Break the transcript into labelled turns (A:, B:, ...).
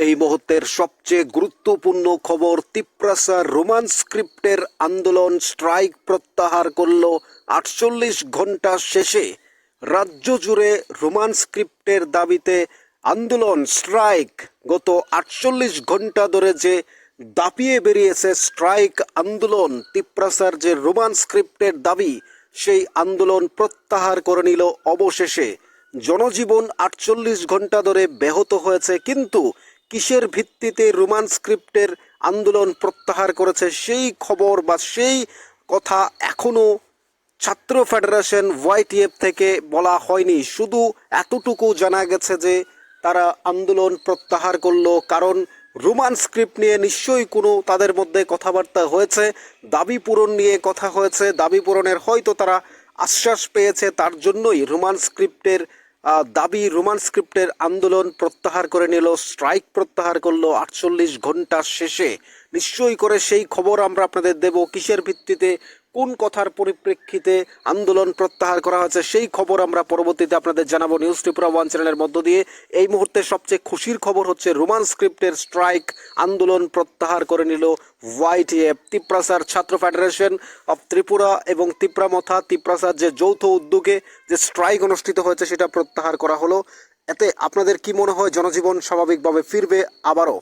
A: এই মুহূর্তের সবচেয়ে গুরুত্বপূর্ণ খবর, তিপ্রাসার রোমান স্ক্রিপ্টের আন্দোলন স্ট্রাইক প্রত্যাহার করল ৪৮ ঘন্টা শেষে। রাজ্য জুড়ে রোমান স্ক্রিপ্টের দাবিতে আন্দোলন স্ট্রাইক। গত ৪৮ ঘন্টা ধরে যে দাপিয়ে বেরিয়েছে স্ট্রাইক আন্দোলন, তিপ্রাসার যে রোমান স্ক্রিপ্টের দাবি, সেই আন্দোলন প্রত্যাহার করে নিল অবশেষে। জনজীবন ৪৮ ঘন্টা ধরে ব্যাহত হয়েছে, কিন্তু কিসের ভিত্তিতে রোমান স্ক্রিপ্টের আন্দোলন প্রত্যাহার করেছে সেই খবর বা সেই কথা এখনো ছাত্র ফেডারেশন ওয়াইটিএফ থেকে বলা হয়নি। শুধু এতটুকু জানা গেছে যে তারা আন্দোলন প্রত্যাহার করলো কারণ রোমান স্ক্রিপ্ট নিয়ে নিশ্চয়ই কোনো তাদের মধ্যে কথাবার্তা হয়েছে, দাবি পূরণ নিয়ে কথা হয়েছে, দাবি পূরণের হয়তো তারা আশ্বাস পেয়েছে, তার জন্যই রোমান স্ক্রিপ্টের আন্দোলন প্রত্যাহার করে নিল, স্ট্রাইক প্রত্যাহার করলো ৪৮ ঘন্টা শেষে। নিশ্চয়ই করে সেই খবর আমরা আপনাদের দেব, কিসের ভিত্তিতে কোন কথার পরিপ্রেক্ষিতে আন্দোলন প্রত্যাহার করা হয়েছে সেই খবর আমরা পরবর্তীতে আপনাদের জানাবো নিউজ ত্রিপুরা ওয়ান চ্যানেলের মধ্য দিয়ে। এই মুহূর্তে সবচেয়ে খুশির খবর হচ্ছে রোমান স্ক্রিপ্টের স্ট্রাইক আন্দোলন প্রত্যাহার করে নিল ওয়াইটিএফ। তিপ্রাসার ছাত্র ফেডারেশন অফ ত্রিপুরা এবং তিপ্রামথা তিপ্রাসার যে যৌথ উদ্যোগে যে স্ট্রাইক অনুষ্ঠিত হয়েছে সেটা প্রত্যাহার করা হলো। এতে আপনাদের কি মনে হয় জনজীবন স্বাভাবিকভাবে ফিরবে আবারও?